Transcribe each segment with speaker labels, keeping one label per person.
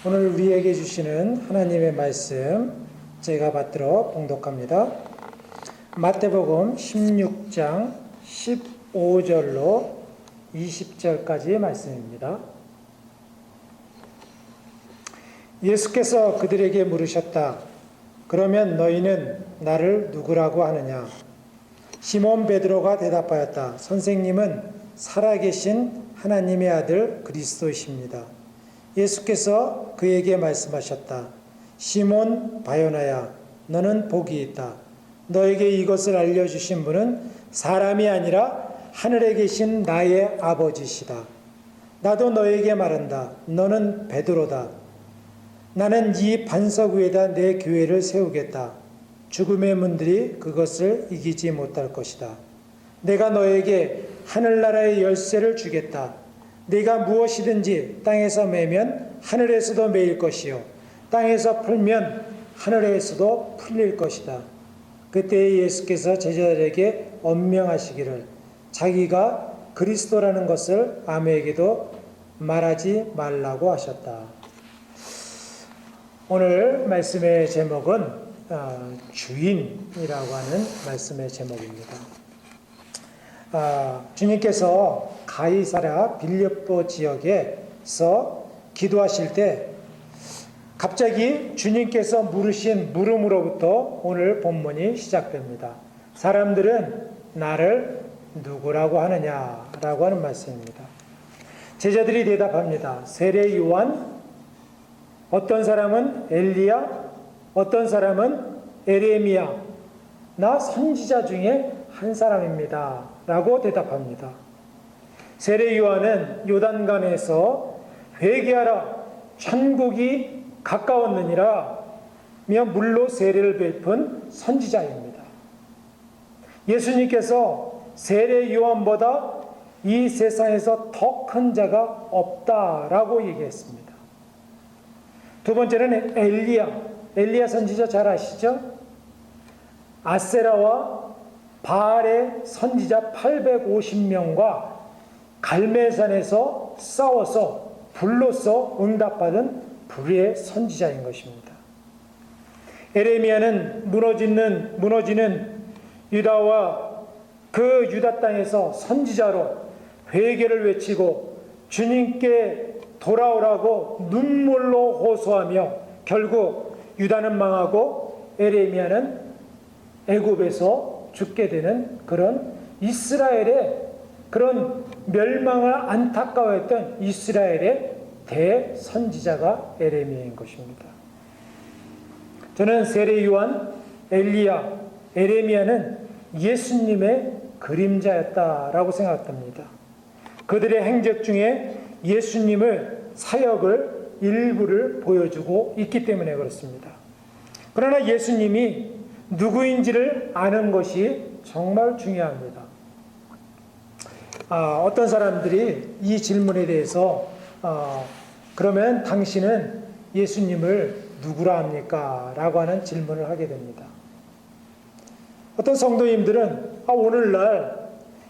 Speaker 1: 오늘 우리에게 주시는 하나님의 말씀 제가 받들어 봉독합니다. 마태복음 16장 15절로 20절까지의 말씀입니다. 예수께서 그들에게 물으셨다. 그러면 너희는 나를 누구라고 하느냐? 시몬 베드로가 대답하였다. 선생님은 살아계신 하나님의 아들 그리스도이십니다. 예수께서 그에게 말씀하셨다. 시몬 바요나야, 너는 복이 있다. 너에게 이것을 알려주신 분은 사람이 아니라 하늘에 계신 나의 아버지시다. 나도 너에게 말한다. 너는 베드로다. 나는 이 반석 위에다 내 교회를 세우겠다. 죽음의 문들이 그것을 이기지 못할 것이다. 내가 너에게 하늘나라의 열쇠를 주겠다. 네가 무엇이든지 땅에서 매면 하늘에서도 매일 것이요 땅에서 풀면 하늘에서도 풀릴 것이다. 그때 예수께서 제자들에게 엄명하시기를 자기가 그리스도라는 것을 아무에게도 말하지 말라고 하셨다. 오늘 말씀의 제목은 주인이라고 하는 말씀의 제목입니다. 주님께서 가이사랴 빌립보 지역에서 기도하실 때 갑자기 주님께서 물으신 물음으로부터 오늘 본문이 시작됩니다. 사람들은 나를 누구라고 하느냐라고 하는 말씀입니다. 제자들이 대답합니다. 세례 요한, 어떤 사람은 엘리야, 어떤 사람은 에레미야, 나 선지자 중에 한 사람입니다 라고 대답합니다. 세례 요한은 요단강에서 회개하라 천국이 가까웠느니라 며 물로 세례를 베푼 선지자입니다. 예수님께서 세례 요한보다 이 세상에서 더 큰 자가 없다라고 얘기했습니다. 두 번째는 엘리야 선지자 잘 아시죠? 아세라와 바알의 선지자 850명과 갈멜산에서 싸워서 불로써 응답받은 불의의 선지자인 것입니다. 에레미야는 무너지는 유다와 그 유다 땅에서 선지자로 회개를 외치고 주님께 돌아오라고 눈물로 호소하며 결국 유다는 망하고 에레미야는 애굽에서 죽게 되는 그런 이스라엘의 그런 멸망을 안타까워했던 이스라엘의 대선지자가 에레미야인 것입니다. 저는 세례 요한, 엘리야, 에레미야는 예수님의 그림자였다라고 생각합니다. 그들의 행적 중에 예수님을 사역을 일부를 보여주고 있기 때문에 그렇습니다. 그러나 예수님이 누구인지를 아는 것이 정말 중요합니다. 어떤 사람들이 이 질문에 대해서 그러면 당신은 예수님을 누구라 합니까? 라고 하는 질문을 하게 됩니다. 어떤 성도님들은 오늘날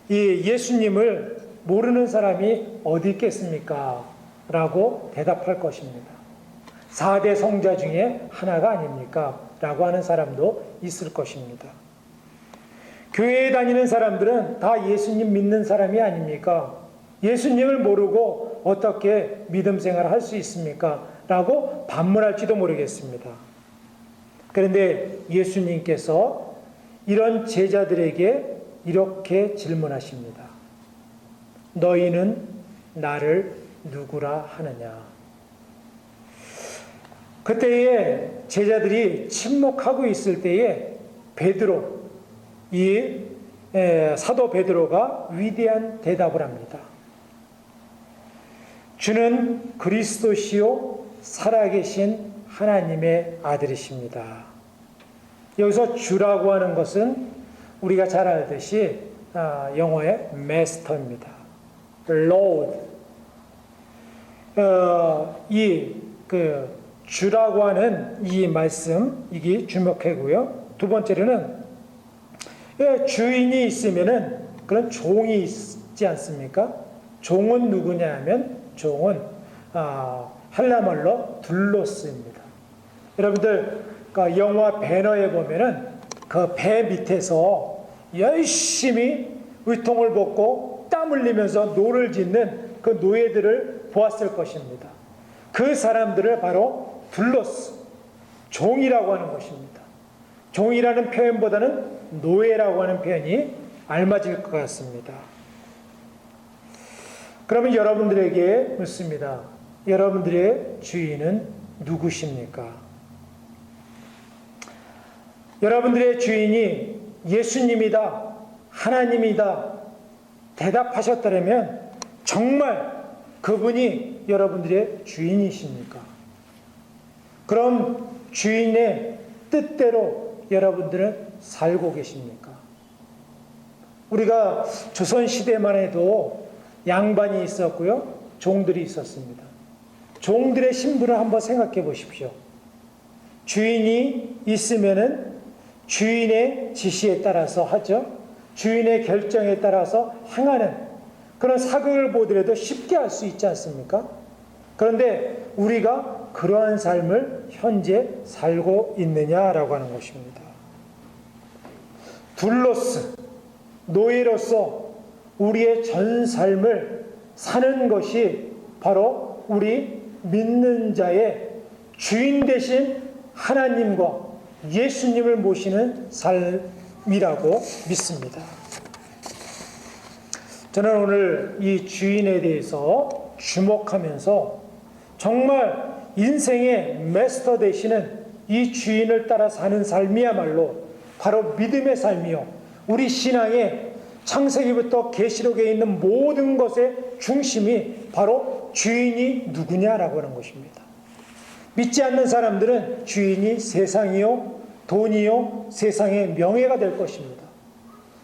Speaker 1: 이 예수님을 모르는 사람이 어디 있겠습니까? 라고 대답할 것입니다. 4대 성자 중에 하나가 아닙니까? 라고 하는 사람도 있을 것입니다. 교회에 다니는 사람들은 다 예수님 믿는 사람이 아닙니까? 예수님을 모르고 어떻게 믿음 생활을 할 수 있습니까? 라고 반문할지도 모르겠습니다. 그런데 예수님께서 이런 제자들에게 이렇게 질문하십니다. 너희는 나를 누구라 하느냐? 그때에 제자들이 침묵하고 있을 때에 베드로, 사도 베드로가 위대한 대답을 합니다. 주는 그리스도시요 살아계신 하나님의 아들이십니다. 여기서 주라고 하는 것은 우리가 잘 알듯이 영어의 마스터입니다. Lord. 주라고 하는 이 말씀, 이게 주목하고요. 두 번째로는 주인이 있으면은 그런 종이 있지 않습니까? 종은 누구냐 하면 종은 헬라말로 둘로스입니다. 여러분들 그 영화 배너에 보면은 그 배 밑에서 열심히 의통을 벗고 땀 흘리면서 노를 짓는 그 노예들을 보았을 것입니다. 그 사람들을 바로 둘로스, 종이라고 하는 것입니다. 종이라는 표현보다는 노예라고 하는 표현이 알맞을 것 같습니다. 그러면 여러분들에게 묻습니다. 여러분들의 주인은 누구십니까? 여러분들의 주인이 예수님이다, 하나님이다 대답하셨다면 정말 그분이 여러분들의 주인이십니까? 그럼 주인의 뜻대로 여러분들은 살고 계십니까? 우리가 조선시대만 해도 양반이 있었고요, 종들이 있었습니다. 종들의 신분을 한번 생각해 보십시오. 주인이 있으면은 주인의 지시에 따라서 하죠. 주인의 결정에 따라서 행하는 그런 사극을 보더라도 쉽게 할 수 있지 않습니까? 그런데 우리가 그러한 삶을 현재 살고 있느냐라고 하는 것입니다. 둘로스, 노예로서 우리의 전 삶을 사는 것이 바로 우리 믿는 자의 주인 되신 하나님과 예수님을 모시는 삶이라고 믿습니다. 저는 오늘 이 주인에 대해서 주목하면서 정말 인생의 마스터 되시는 이 주인을 따라 사는 삶이야말로 바로 믿음의 삶이요, 우리 신앙의 창세기부터 계시록에 있는 모든 것의 중심이 바로 주인이 누구냐라고 하는 것입니다. 믿지 않는 사람들은 주인이 세상이요, 돈이요, 세상의 명예가 될 것입니다.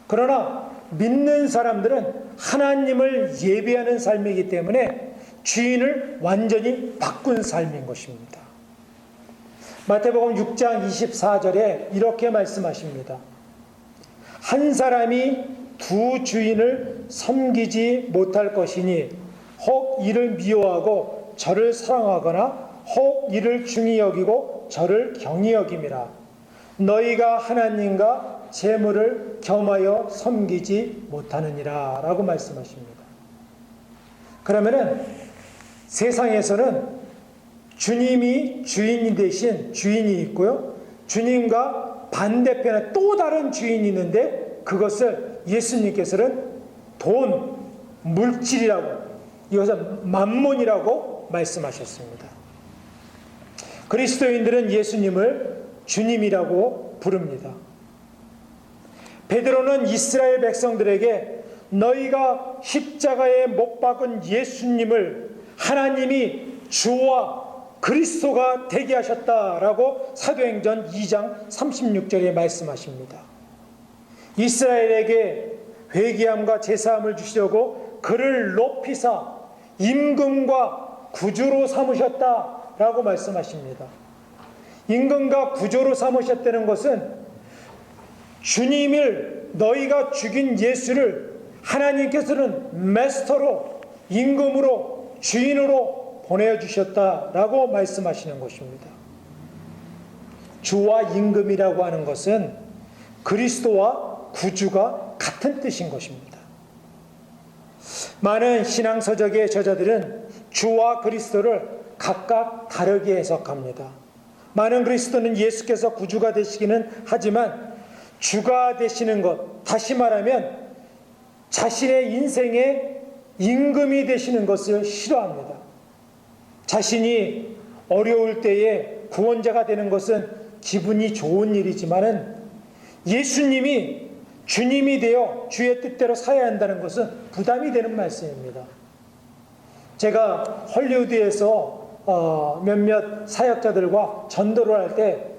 Speaker 1: 그러나 믿는 사람들은 하나님을 예배하는 삶이기 때문에 주인을 완전히 바꾼 삶인 것입니다. 마태복음 6장 24절에 이렇게 말씀하십니다. 한 사람이 두 주인을 섬기지 못할 것이니 혹 이를 미워하고 저를 사랑하거나 혹 이를 중히 여기고 저를 경히 여김이라. 너희가 하나님과 재물을 겸하여 섬기지 못하느니라 라고 말씀하십니다. 그러면은 세상에서는 주님이 주인이 되신 주인이 있고요, 주님과 반대편에 또 다른 주인이 있는데 그것을 예수님께서는 돈, 물질이라고, 이것은 만몬이라고 말씀하셨습니다. 그리스도인들은 예수님을 주님이라고 부릅니다. 베드로는 이스라엘 백성들에게 너희가 십자가에 못 박은 예수님을 하나님이 주와 그리스도가 되게 하셨다라고 사도행전 2장 36절에 말씀하십니다. 이스라엘에게 회개함과 제사함을 주시려고 그를 높이사 임금과 구주로 삼으셨다라고 말씀하십니다. 임금과 구주로 삼으셨다는 것은 주님을, 너희가 죽인 예수를 하나님께서는 마스터로, 임금으로, 주인으로 보내주셨다라고 말씀하시는 것입니다. 주와 임금이라고 하는 것은 그리스도와 구주가 같은 뜻인 것입니다. 많은 신앙서적의 저자들은 주와 그리스도를 각각 다르게 해석합니다. 많은 그리스도는 예수께서 구주가 되시기는 하지만 주가 되시는 것, 다시 말하면 자신의 인생의 임금이 되시는 것을 싫어합니다. 자신이 어려울 때에 구원자가 되는 것은 기분이 좋은 일이지만은 예수님이 주님이 되어 주의 뜻대로 살아야 한다는 것은 부담이 되는 말씀입니다. 제가 헐리우드에서 몇몇 사역자들과 전도를 할 때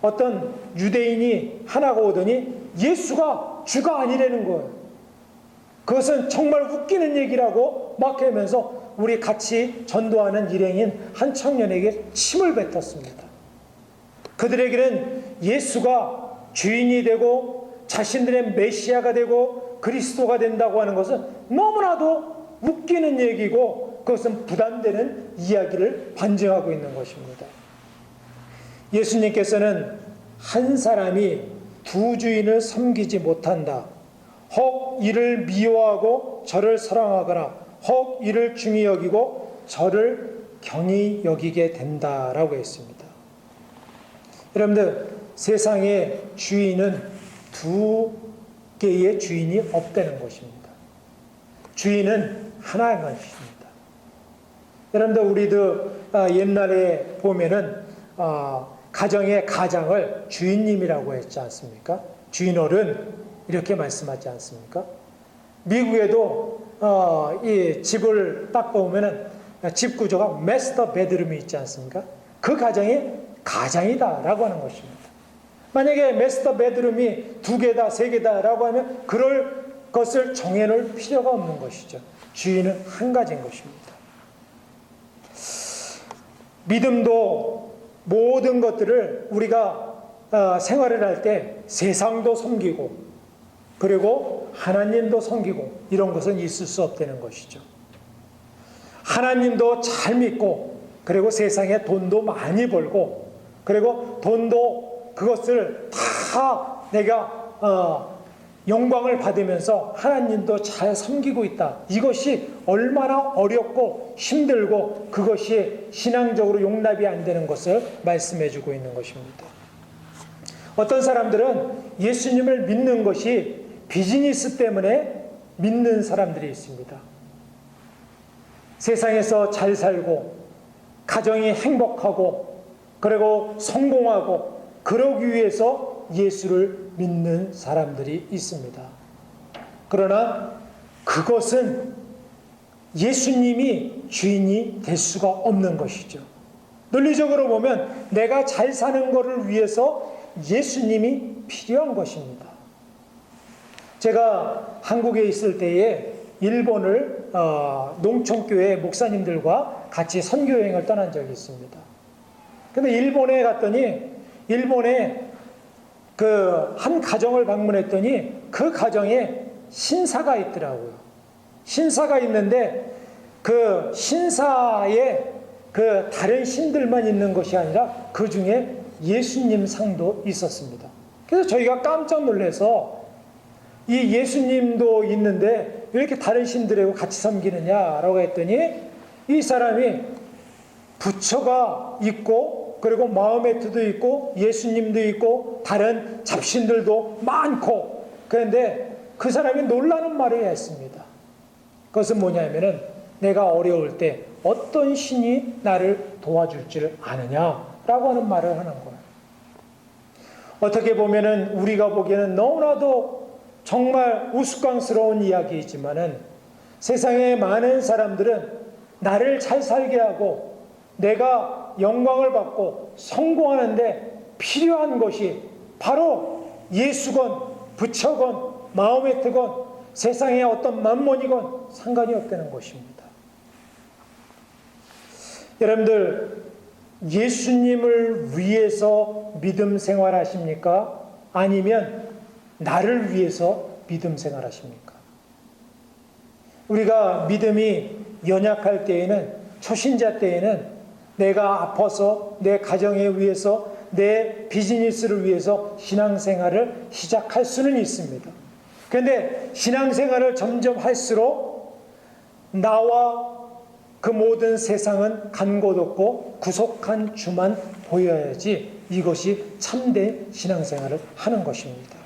Speaker 1: 어떤 유대인이 하나가 오더니 예수가 주가 아니라는 거예요. 그것은 정말 웃기는 얘기라고 막 하면서 우리 같이 전도하는 일행인 한 청년에게 침을 뱉었습니다. 그들에게는 예수가 주인이 되고 자신들의 메시아가 되고 그리스도가 된다고 하는 것은 너무나도 웃기는 얘기고 그것은 부담되는 이야기를 반증하고 있는 것입니다. 예수님께서는 한 사람이 두 주인을 섬기지 못한다. 혹 이를 미워하고 저를 사랑하거나 혹 이를 중히 여기고 저를 경히 여기게 된다라고 했습니다. 여러분들, 세상의 주인은 두 개의 주인이 없다는 것입니다. 주인은 하나인 것입니다. 여러분들, 우리도 옛날에 보면은 가정의 가장을 주인님이라고 했지 않습니까? 주인어른 이렇게 말씀하지 않습니까? 미국에도 이 집을 딱 보면은 집 구조가 마스터 베드룸이 있지 않습니까? 그 가정이 가장이다라고 하는 것입니다. 만약에 마스터 베드룸이 2개다, 3개다라고 하면 그럴 것을 정해놓을 필요가 없는 것이죠. 주인은 한 가지인 것입니다. 믿음도 모든 것들을 우리가 생활을 할 때 세상도 섬기고 그리고 하나님도 섬기고 이런 것은 있을 수 없다는 것이죠. 하나님도 잘 믿고 그리고 세상에 돈도 많이 벌고 그리고 돈도 그것을 다 내가 영광을 받으면서 하나님도 잘 섬기고 있다. 이것이 얼마나 어렵고 힘들고 그것이 신앙적으로 용납이 안 되는 것을 말씀해 주고 있는 것입니다. 어떤 사람들은 예수님을 믿는 것이 비즈니스 때문에 믿는 사람들이 있습니다. 세상에서 잘 살고 가정이 행복하고 그리고 성공하고 그러기 위해서 예수를 믿는 사람들이 있습니다. 그러나 그것은 예수님이 주인이 될 수가 없는 것이죠. 논리적으로 보면 내가 잘 사는 것을 위해서 예수님이 필요한 것입니다. 제가 한국에 있을 때에 일본을 농촌교회 목사님들과 같이 선교여행을 떠난 적이 있습니다. 근데 일본에 갔더니 일본에 그 한 가정을 방문했더니 그 가정에 신사가 있더라고요. 신사가 있는데 그 신사에 그 다른 신들만 있는 것이 아니라 그 중에 예수님 상도 있었습니다. 그래서 저희가 깜짝 놀라서 이 예수님도 있는데 왜 이렇게 다른 신들하고 같이 섬기느냐라고 했더니 이 사람이 부처가 있고 그리고 마호메트도 있고 예수님도 있고 다른 잡신들도 많고 그런데 그 사람이 놀라는 말을 했습니다. 그것은 뭐냐면은 내가 어려울 때 어떤 신이 나를 도와줄 줄 아느냐라고 하는 말을 하는 거예요. 어떻게 보면은 우리가 보기에는 너무나도 정말 우스꽝스러운 이야기이지만은 세상의 많은 사람들은 나를 잘 살게 하고 내가 영광을 받고 성공하는데 필요한 것이 바로 예수건, 부처건, 마호메트건 세상의 어떤 만몬이건 상관이 없다는 것입니다. 여러분들, 예수님을 위해서 믿음 생활하십니까? 아니면 나를 위해서 믿음 생활하십니까? 우리가 믿음이 연약할 때에는, 초신자 때에는 내가 아파서 내 가정에 위해서 내 비즈니스를 위해서 신앙생활을 시작할 수는 있습니다. 그런데 신앙생활을 점점 할수록 나와 그 모든 세상은 간 곳 없고 구속한 주만 보여야지 이것이 참된 신앙생활을 하는 것입니다.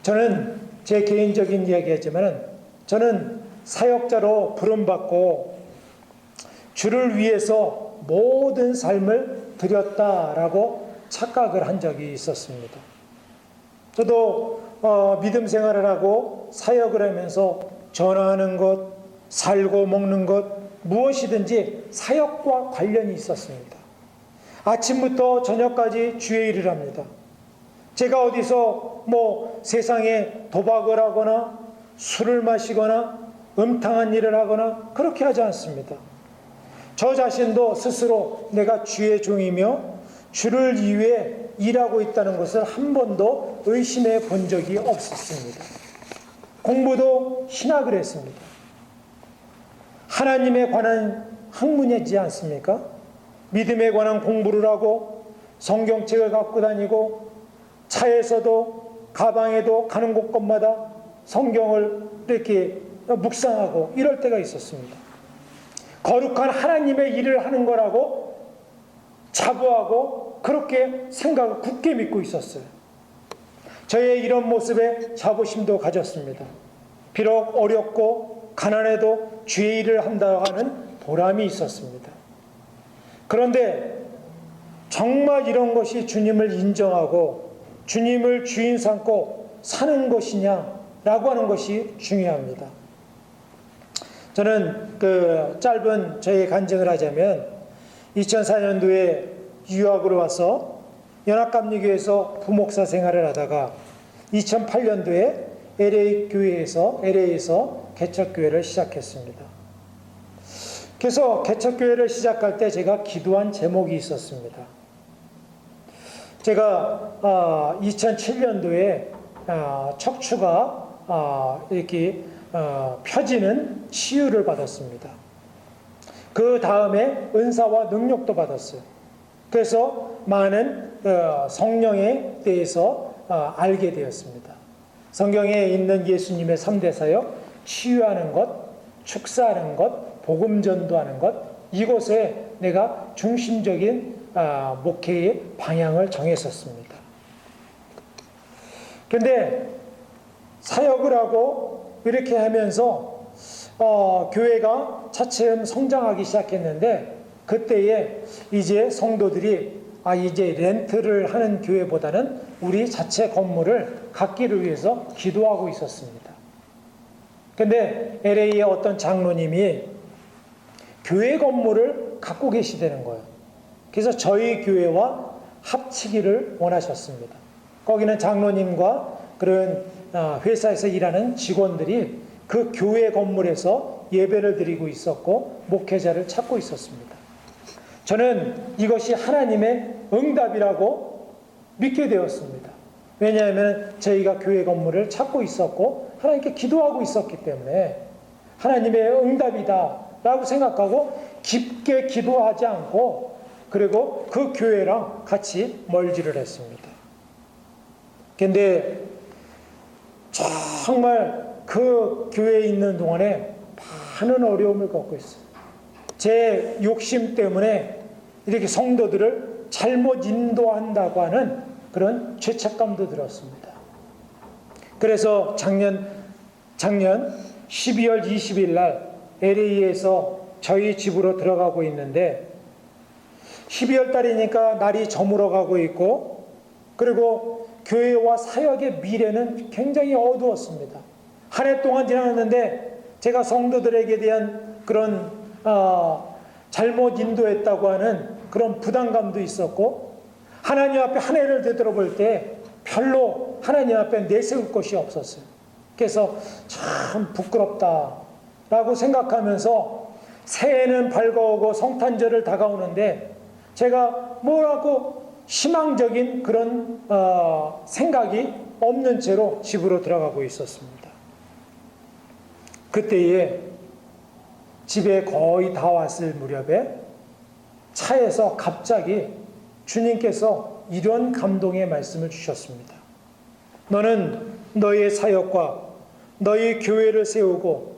Speaker 1: 저는 제 개인적인 이야기하지만 저는 사역자로 부름받고 주를 위해서 모든 삶을 드렸다라고 착각을 한 적이 있었습니다. 저도 믿음 생활을 하고 사역을 하면서 전화하는 것, 살고 먹는 것 무엇이든지 사역과 관련이 있었습니다. 아침부터 저녁까지 주의 일을 합니다. 제가 어디서 세상에 도박을 하거나 술을 마시거나 음탕한 일을 하거나 그렇게 하지 않습니다. 저 자신도 스스로 내가 주의 종이며 주를 위해 일하고 있다는 것을 한 번도 의심해 본 적이 없었습니다. 공부도 신학을 했습니다. 하나님에 관한 학문이지 않습니까? 믿음에 관한 공부를 하고 성경책을 갖고 다니고 차에서도 가방에도 가는 곳곳마다 성경을 이렇게 묵상하고 이럴 때가 있었습니다. 거룩한 하나님의 일을 하는 거라고 자부하고 그렇게 생각을 굳게 믿고 있었어요. 저의 이런 모습에 자부심도 가졌습니다. 비록 어렵고 가난해도 주의 일을 한다고 하는 보람이 있었습니다. 그런데 정말 이런 것이 주님을 인정하고 주님을 주인 삼고 사는 것이냐라고 하는 것이 중요합니다. 저는 그 짧은 저의 간증을 하자면 2004년도에 유학으로 와서 연합감리교회에서 부목사 생활을 하다가 2008년도에 LA에서 개척교회를 시작했습니다. 그래서 개척교회를 시작할 때 제가 기도한 제목이 있었습니다. 제가 2007년도에 척추가 이렇게 펴지는 치유를 받았습니다. 그 다음에 은사와 능력도 받았어요. 그래서 많은 성령에 대해서 알게 되었습니다. 성경에 있는 예수님의 3대 사역, 치유하는 것, 축사하는 것, 복음 전도하는 것, 이곳에 내가 중심적인 목회의 방향을 정했었습니다. 그런데 사역을 하고 이렇게 하면서 교회가 차츰 성장하기 시작했는데 그때에 이제 성도들이 이제 렌트를 하는 교회보다는 우리 자체 건물을 갖기를 위해서 기도하고 있었습니다. 그런데 LA의 어떤 장로님이 교회 건물을 갖고 계시다는 거예요. 그래서 저희 교회와 합치기를 원하셨습니다. 거기는 장로님과 그런 회사에서 일하는 직원들이 그 교회 건물에서 예배를 드리고 있었고 목회자를 찾고 있었습니다. 저는 이것이 하나님의 응답이라고 믿게 되었습니다. 왜냐하면 저희가 교회 건물을 찾고 있었고 하나님께 기도하고 있었기 때문에 하나님의 응답이다 라고 생각하고 깊게 기도하지 않고 그리고 그 교회랑 같이 멀지를 했습니다. 그런데 정말 그 교회에 있는 동안에 많은 어려움을 겪고 있어요. 제 욕심 때문에 이렇게 성도들을 잘못 인도한다고 하는 그런 죄책감도 들었습니다. 그래서 작년 12월 20일 날 LA에서 저희 집으로 들어가고 있는데 12월 달이니까 날이 저물어 가고 있고 그리고 교회와 사역의 미래는 굉장히 어두웠습니다. 한 해 동안 지났는데 제가 성도들에게 대한 그런 잘못 인도했다고 하는 그런 부담감도 있었고 하나님 앞에 한 해를 되돌아볼 때 별로 하나님 앞에 내세울 것이 없었어요. 그래서 참 부끄럽다라고 생각하면서 새해는 밝아오고 성탄절을 다가오는데 제가 뭐라고 희망적인 그런 생각이 없는 채로 집으로 들어가고 있었습니다. 그때에 집에 거의 다 왔을 무렵에 차에서 갑자기 주님께서 이런 감동의 말씀을 주셨습니다. 너는 너의 사역과 너의 교회를 세우고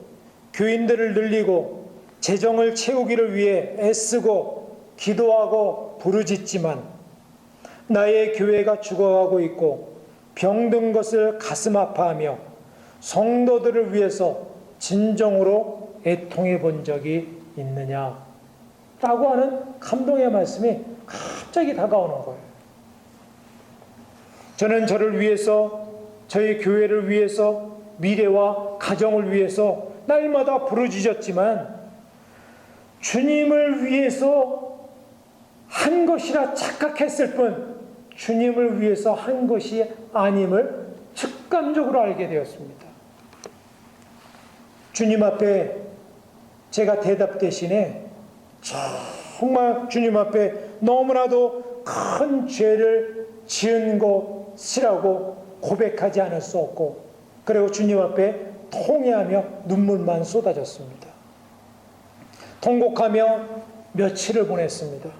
Speaker 1: 교인들을 늘리고 재정을 채우기를 위해 애쓰고 기도하고 부르짖지만 나의 교회가 죽어가고 있고 병든 것을 가슴 아파하며 성도들을 위해서 진정으로 애통해 본 적이 있느냐 라고 하는 감동의 말씀이 갑자기 다가오는 거예요. 저는 저를 위해서 저희 교회를 위해서 미래와 가정을 위해서 날마다 부르짖었지만 주님을 위해서 한 것이라 착각했을 뿐 주님을 위해서 한 것이 아님을 직감적으로 알게 되었습니다. 주님 앞에 제가 대답 대신에 정말 주님 앞에 너무나도 큰 죄를 지은 것이라고 고백하지 않을 수 없고 그리고 주님 앞에 통회하며 눈물만 쏟아졌습니다. 통곡하며 며칠을 보냈습니다.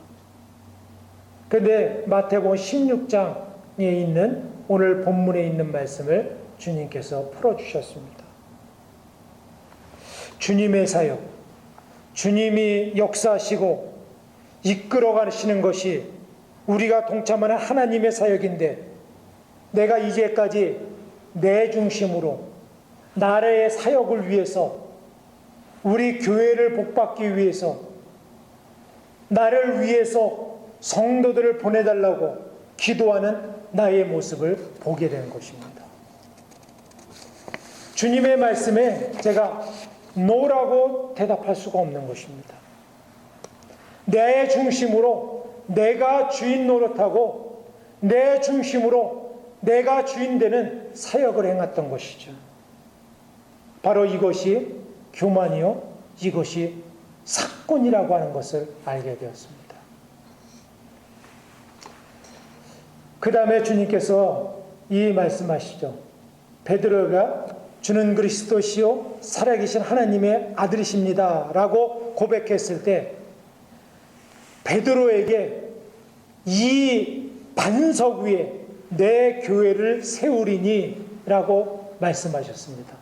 Speaker 1: 그런데 마태복음 16장에 있는 오늘 본문에 있는 말씀을 주님께서 풀어주셨습니다. 주님의 사역, 주님이 역사하시고 이끌어 가시는 것이 우리가 동참하는 하나님의 사역인데, 내가 이제까지 내 중심으로 나라의 사역을 위해서, 우리 교회를 복받기 위해서, 나를 위해서 성도들을 보내달라고 기도하는 나의 모습을 보게 된 것입니다. 주님의 말씀에 제가 노라고 대답할 수가 없는 것입니다. 내 중심으로 내가 주인 노릇하고 내 중심으로 내가 주인 되는 사역을 행했던 것이죠. 바로 이것이 교만이요, 이것이 사건이라고 하는 것을 알게 되었습니다. 그 다음에 주님께서 이 말씀하시죠. 베드로가 주는 그리스도시요 살아계신 하나님의 아들이십니다 라고 고백했을 때, 베드로에게 이 반석 위에 내 교회를 세우리니 라고 말씀하셨습니다.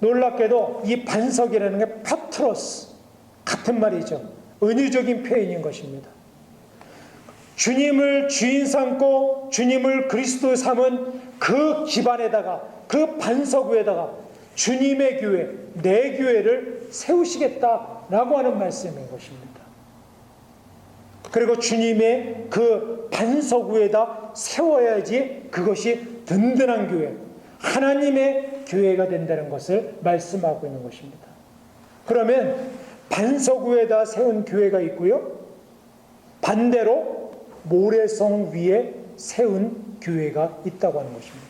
Speaker 1: 놀랍게도 이 반석이라는 게 파트로스, 같은 말이죠. 은유적인 표현인 것입니다. 주님을 주인 삼고 주님을 그리스도 삼은 그 기반에다가, 그 반석 위에다가 주님의 교회, 내 교회를 세우시겠다라고 하는 말씀인 것입니다. 그리고 주님의 그 반석 위에다 세워야지 그것이 든든한 교회, 하나님의 교회가 된다는 것을 말씀하고 있는 것입니다. 그러면 반석 위에다 세운 교회가 있고요, 반대로 모래성 위에 세운 교회가 있다고 하는 것입니다.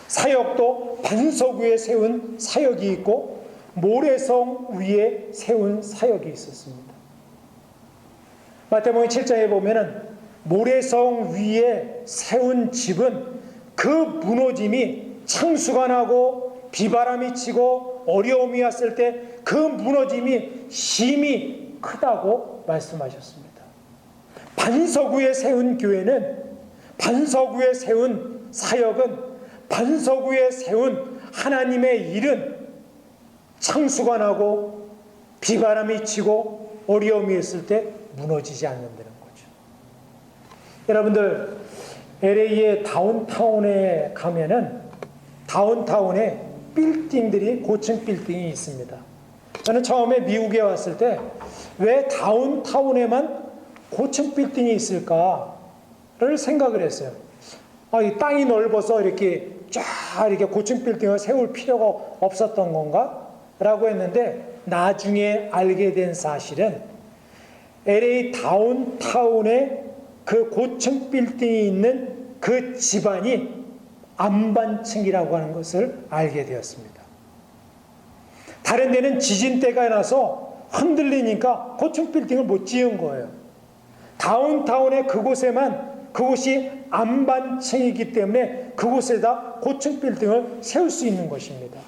Speaker 1: 사역도 반석 위에 세운 사역이 있고 모래성 위에 세운 사역이 있었습니다. 마태복음 7장에 보면은 모래성 위에 세운 집은 그 무너짐이 창수가 나고 비바람이 치고 어려움이 왔을 때 그 무너짐이 심히 크다고 말씀하셨습니다. 반석 위에 세운 교회는, 반석 위에 세운 사역은, 반석 위에 세운 하나님의 일은 창수가 나고 비바람이 치고 어려움이 있을 때 무너지지 않는다는 거죠. 여러분들, LA의 다운타운에 가면은 다운타운에 빌딩들이, 고층 빌딩이 있습니다. 저는 처음에 미국에 왔을 때 왜 다운타운에만 고층 빌딩이 있을까를 생각을 했어요. 이 땅이 넓어서 이렇게 쫙 이렇게 고층 빌딩을 세울 필요가 없었던 건가? 라고 했는데, 나중에 알게 된 사실은 LA 다운타운에 그 고층 빌딩이 있는 그 집안이 안반층이라고 하는 것을 알게 되었습니다. 다른 데는 지진대가 나서 흔들리니까 고층 빌딩을 못 지은 거예요. 다운타운의 그곳에만, 그곳이 안반층이기 때문에 그곳에다 고층 빌딩을 세울 수 있는 것입니다.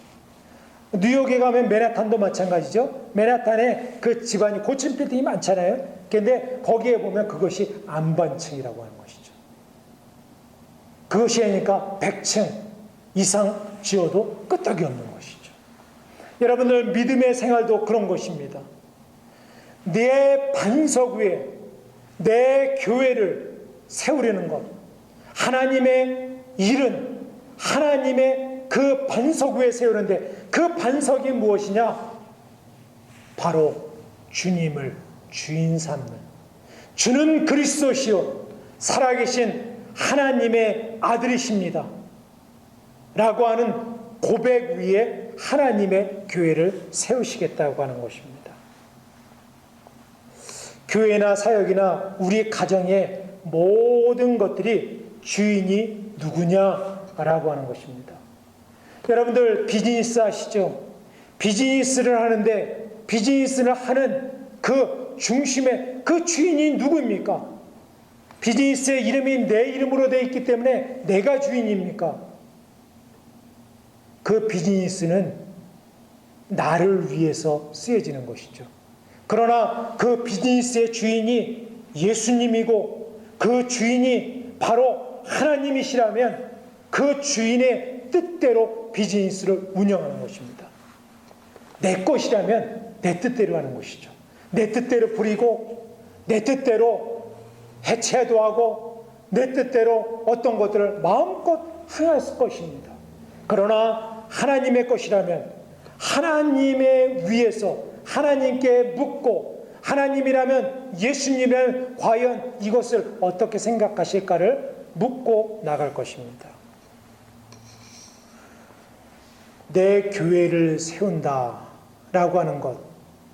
Speaker 1: 뉴욕에 가면 맨하탄도 마찬가지죠. 맨하탄에 그 집안이 고층 빌딩이 많잖아요. 그런데 거기에 보면 그것이 안반층이라고 하는 것이죠. 그것이 하니까 100층 이상 지어도 끄떡이 없는 것이죠. 여러분들, 믿음의 생활도 그런 것입니다. 내 반석 위에 내 교회를 세우려는 것, 하나님의 일은 하나님의 그 반석 위에 세우는데, 그 반석이 무엇이냐? 바로 주님을 주인 삼는, 주는 그리스도시요 살아계신 하나님의 아들이십니다 라고 하는 고백 위에 하나님의 교회를 세우시겠다고 하는 것입니다. 교회나 사역이나 우리 가정의 모든 것들이 주인이 누구냐라고 하는 것입니다. 여러분들, 비즈니스 아시죠? 비즈니스를 하는데 비즈니스를 하는 그 중심에 그 주인이 누구입니까? 비즈니스의 이름이 내 이름으로 되어 있기 때문에 내가 주인입니까? 그 비즈니스는 나를 위해서 쓰여지는 것이죠. 그러나 그 비즈니스의 주인이 예수님이고 그 주인이 바로 하나님이시라면 그 주인의 뜻대로 비즈니스를 운영하는 것입니다. 내 것이라면 내 뜻대로 하는 것이죠. 내 뜻대로 부리고 내 뜻대로 해체도 하고 내 뜻대로 어떤 것들을 마음껏 행할 것입니다. 그러나 하나님의 것이라면 하나님의 위에서 하나님께 묻고 하나님이라면 예수님이라면 과연 이것을 어떻게 생각하실까를 묻고 나갈 것입니다. 내 교회를 세운다라고 하는 것,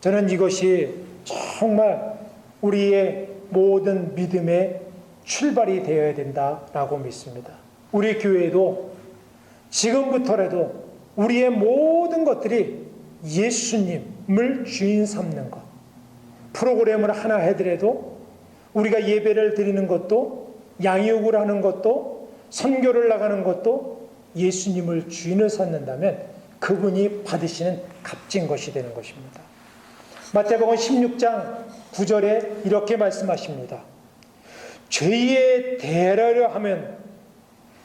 Speaker 1: 저는 이것이 정말 우리의 모든 믿음의 출발이 되어야 된다라고 믿습니다. 우리 교회도 지금부터라도 우리의 모든 것들이 예수님을 주인 삼는 것, 프로그램을 하나 해더라도 우리가 예배를 드리는 것도 양육을 하는 것도 선교를 나가는 것도 예수님을 주인을 삼는다면 그분이 받으시는 값진 것이 되는 것입니다. 마태복음 16장 9절에 이렇게 말씀하십니다. 죄에 대하려 하면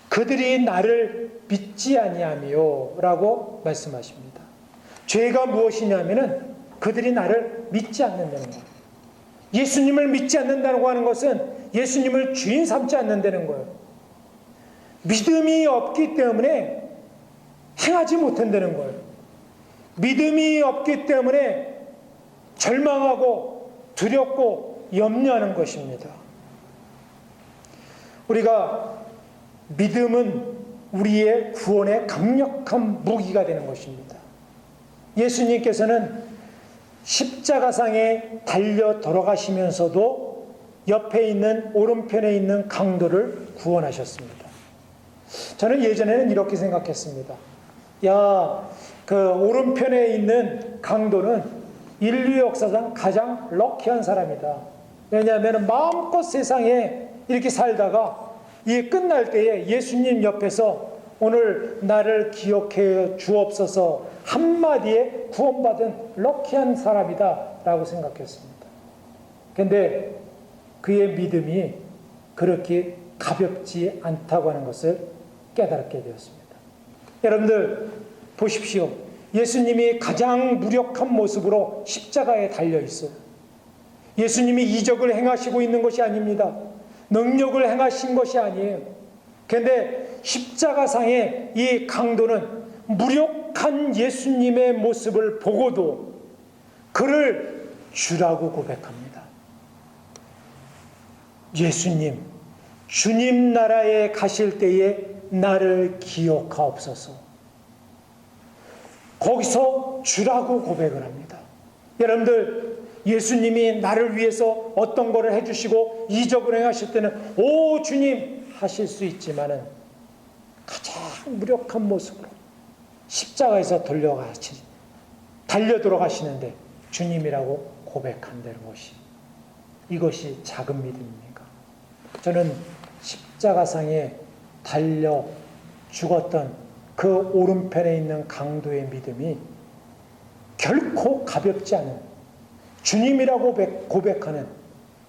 Speaker 1: 그들이 나를 믿지 아니하며 라고 말씀하십니다. 죄가 무엇이냐면은 그들이 나를 믿지 않는다는 거예요. 예수님을 믿지 않는다고 하는 것은 예수님을 주인 삼지 않는다는 거예요. 믿음이 없기 때문에 행하지 못한다는 거예요. 믿음이 없기 때문에 절망하고 두렵고 염려하는 것입니다. 우리가 믿음은 우리의 구원의 강력한 무기가 되는 것입니다. 예수님께서는 십자가상에 달려 돌아가시면서도 옆에 있는 오른편에 있는 강도를 구원하셨습니다. 저는 예전에는 이렇게 생각했습니다. 그 오른편에 있는 강도는 인류 역사상 가장 럭키한 사람이다. 왜냐하면 마음껏 세상에 이렇게 살다가 이 끝날 때에 예수님 옆에서 오늘 나를 기억해 주옵소서 한마디에 구원받은 럭키한 사람이다 라고 생각했습니다. 그런데 그의 믿음이 그렇게 가볍지 않다고 하는 것을 깨닫게 되었습니다. 여러분들 보십시오. 예수님이 가장 무력한 모습으로 십자가에 달려 있어요. 예수님이 이적을 행하시고 있는 것이 아닙니다. 능력을 행하신 것이 아니에요. 그런데 십자가상의 이 강도는 무력한 예수님의 모습을 보고도 그를 주라고 고백합니다. 예수님, 주님 나라에 가실 때에 나를 기억하옵소서. 거기서 주라고 고백을 합니다. 여러분들, 예수님이 나를 위해서 어떤 것을 해주시고 이적을 행하실 때는 오 주님 하실 수 있지만은 가장 무력한 모습으로 십자가에서 달려 돌아가시는데 주님이라고 고백한다는 것이, 이것이 작은 믿음입니까? 저는 십자가상에 달려 죽었던 그 오른편에 있는 강도의 믿음이 결코 가볍지 않은 주님이라고 고백하는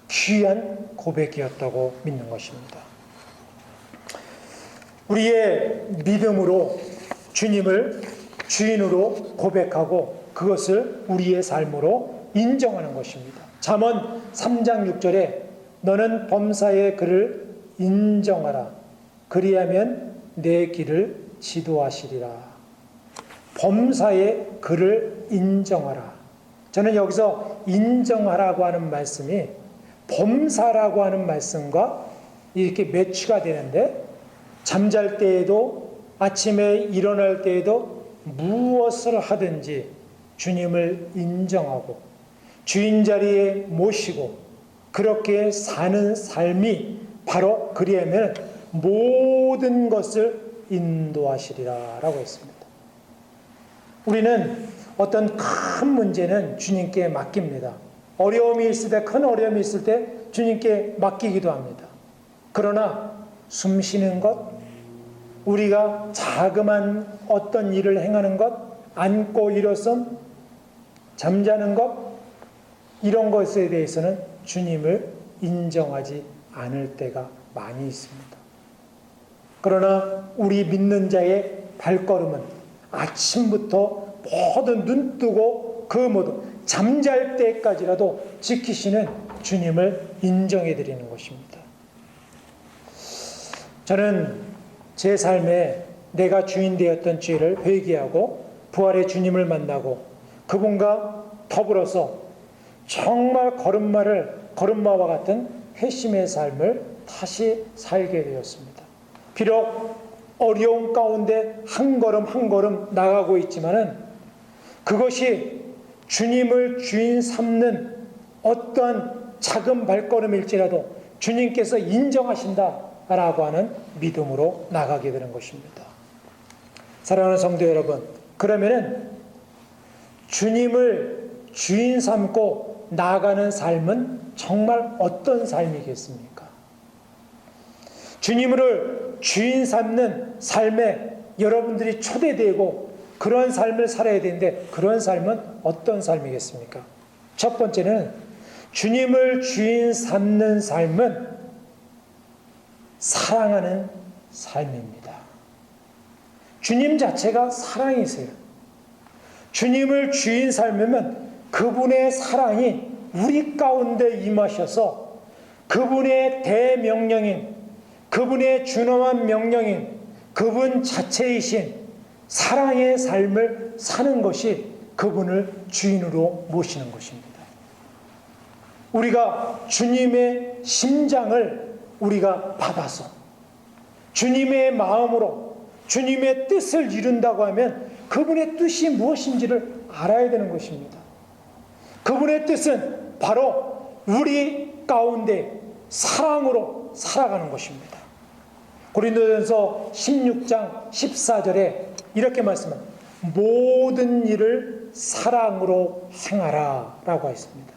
Speaker 1: 귀한 고백이었다고 믿는 것입니다. 우리의 믿음으로 주님을 주인으로 고백하고 그것을 우리의 삶으로 인정하는 것입니다. 잠언 3장 6절에 너는 범사의 그를 인정하라. 그리하면 내 길을 지도하시리라. 범사의 그를 인정하라. 저는 여기서 인정하라고 하는 말씀이 범사라고 하는 말씀과 이렇게 매치가 되는데, 잠잘 때에도 아침에 일어날 때에도 무엇을 하든지 주님을 인정하고 주인 자리에 모시고 그렇게 사는 삶이 바로 그리하면 모든 것을 인도하시리라 라고 했습니다. 우리는 어떤 큰 문제는 주님께 맡깁니다. 어려움이 있을 때, 큰 어려움이 있을 때 주님께 맡기기도 합니다. 그러나 숨 쉬는 것, 우리가 자그만 어떤 일을 행하는 것, 앉고 일어선, 잠자는 것, 이런 것에 대해서는 주님을 인정하지 않을 때가 많이 있습니다. 그러나 우리 믿는 자의 발걸음은 아침부터 모든 눈 뜨고 그 모든 잠잘 때까지라도 지키시는 주님을 인정해 드리는 것입니다. 저는 제 삶에 내가 주인 되었던 죄를 회개하고 부활의 주님을 만나고 그분과 더불어서 정말 걸음마와 같은 회심의 삶을 다시 살게 되었습니다. 비록 어려운 가운데 한 걸음 한 걸음 나가고 있지만은 그것이 주님을 주인 삼는 어떠한 작은 발걸음일지라도 주님께서 인정하신다라고 하는 믿음으로 나가게 되는 것입니다. 사랑하는 성도 여러분, 그러면은 주님을 주인 삼고 나아가는 삶은 정말 어떤 삶이겠습니까? 주님을 주인 삼는 삶에 여러분들이 초대되고 그런 삶을 살아야 되는데 그런 삶은 어떤 삶이겠습니까? 첫 번째는 주님을 주인 삼는 삶은 사랑하는 삶입니다. 주님 자체가 사랑이세요. 주님을 주인 삼으면 그분의 사랑이 우리 가운데 임하셔서 그분의 대명령인, 그분의 준엄한 명령인 그분 자체이신 사랑의 삶을 사는 것이 그분을 주인으로 모시는 것입니다. 우리가 주님의 심장을 우리가 받아서 주님의 마음으로 주님의 뜻을 이룬다고 하면 그분의 뜻이 무엇인지를 알아야 되는 것입니다. 그분의 뜻은 바로 우리 가운데 사랑으로 살아가는 것입니다. 고린도전서 16장 14절에 이렇게 말씀합니다. 모든 일을 사랑으로 행하라 라고 했습니다.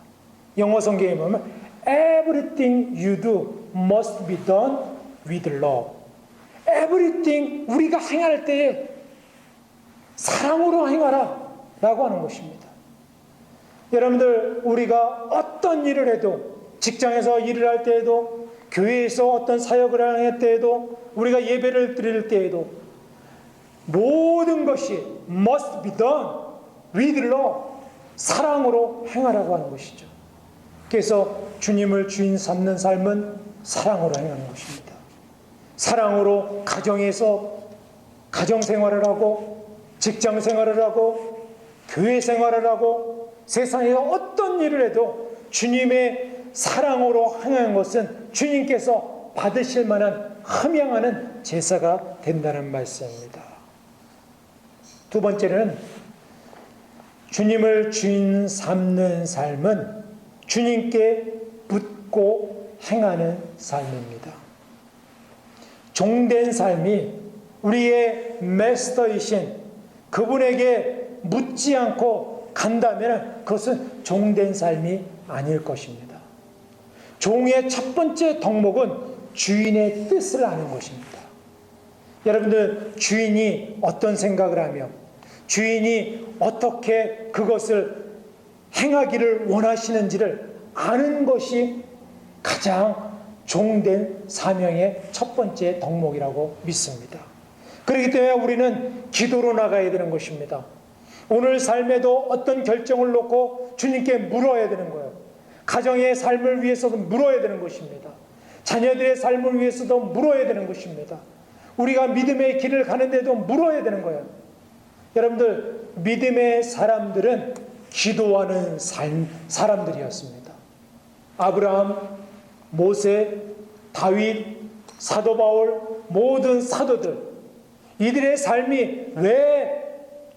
Speaker 1: 영어 성경에 보면 Everything you do must be done with love. Everything 우리가 행할 때에 사랑으로 행하라 라고 하는 것입니다. 여러분들, 우리가 어떤 일을 해도, 직장에서 일을 할 때에도, 교회에서 어떤 사역을 할 때에도, 우리가 예배를 드릴 때에도 모든 것이 must be done with love, 사랑으로 행하라고 하는 것이죠. 그래서 주님을 주인 삼는 삶은 사랑으로 행하는 것입니다. 사랑으로 가정에서 가정생활을 하고 직장 생활을 하고 교회 생활을 하고 세상에서 어떤 일을 해도 주님의 사랑으로 행하는 것은 주님께서 받으실 만한 흠양하는 제사가 된다는 말씀입니다. 두 번째는 주님을 주인 삼는 삶은 주님께 묻고 행하는 삶입니다. 종된 삶이 우리의 마스터이신 그분에게 묻지 않고 간다면 그것은 종된 삶이 아닐 것입니다. 종의 첫 번째 덕목은 주인의 뜻을 아는 것입니다. 여러분들, 주인이 어떤 생각을 하며 주인이 어떻게 그것을 행하기를 원하시는지를 아는 것이 가장 종된 사명의 첫 번째 덕목이라고 믿습니다. 그렇기 때문에 우리는 기도로 나가야 되는 것입니다. 오늘 삶에도 어떤 결정을 놓고 주님께 물어야 되는 거예요. 가정의 삶을 위해서도 물어야 되는 것입니다. 자녀들의 삶을 위해서도 물어야 되는 것입니다. 우리가 믿음의 길을 가는데도 물어야 되는 거예요. 여러분들, 믿음의 사람들은 기도하는 사람들이었습니다. 아브라함, 모세, 다윗, 사도 바울, 모든 사도들, 이들의 삶이 왜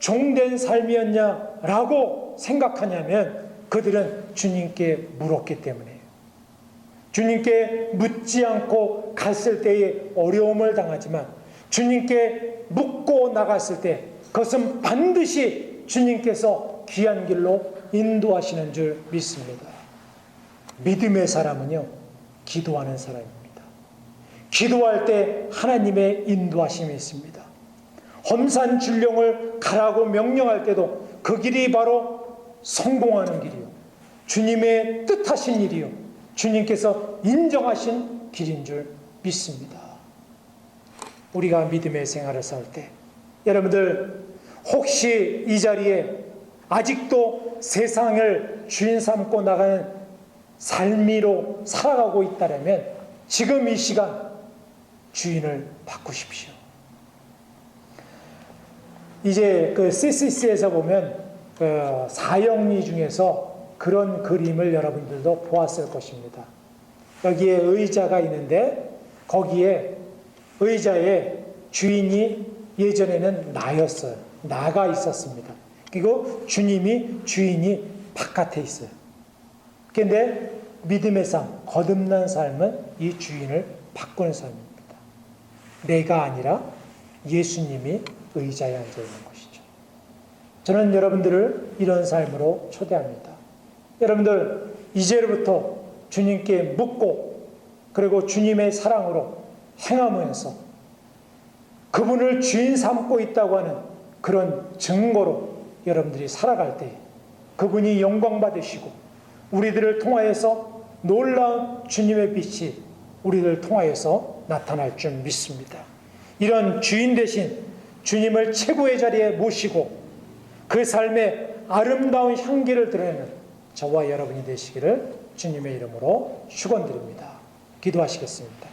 Speaker 1: 종된 삶이었냐라고 생각하냐면 그들은 주님께 물었기 때문이에요. 주님께 묻지 않고 갔을 때에 어려움을 당하지만 주님께 묻고 나갔을 때 그것은 반드시 주님께서 귀한 길로 인도하시는 줄 믿습니다. 믿음의 사람은요, 기도하는 사람입니다. 기도할 때 하나님의 인도하심이 있습니다. 험산 줄령을 가라고 명령할 때도 그 길이 바로 성공하는 길이요, 주님의 뜻하신 일이요, 주님께서 인정하신 길인 줄 믿습니다. 우리가 믿음의 생활을 살 때 여러분들 혹시 이 자리에 아직도 세상을 주인 삼고 나가는 삶으로 살아가고 있다면 지금 이 시간 주인을 바꾸십시오. 이제 그 CCC에서 보면 그 사형리 중에서 그런 그림을 여러분들도 보았을 것입니다. 여기에 의자가 있는데 거기에 의자에 주인이 예전에는 나였어요. 나가 있었습니다. 그리고 주인이 바깥에 있어요. 그런데 믿음의 삶, 거듭난 삶은 이 주인을 바꾸는 삶입니다. 내가 아니라 예수님이 의자에 앉아 있는 것이죠. 저는 여러분들을 이런 삶으로 초대합니다. 여러분들 이제부터 주님께 묻고 그리고 주님의 사랑으로 행하면서 그분을 주인 삼고 있다고 하는 그런 증거로 여러분들이 살아갈 때 그분이 영광 받으시고 우리들을 통하여서 놀라운 주님의 빛이 우리들을 통하여서 나타날 줄 믿습니다. 이런 주인 대신 주님을 최고의 자리에 모시고 그 삶의 아름다운 향기를 드러내는 저와 여러분이 되시기를 주님의 이름으로 축원드립니다. 기도하시겠습니다.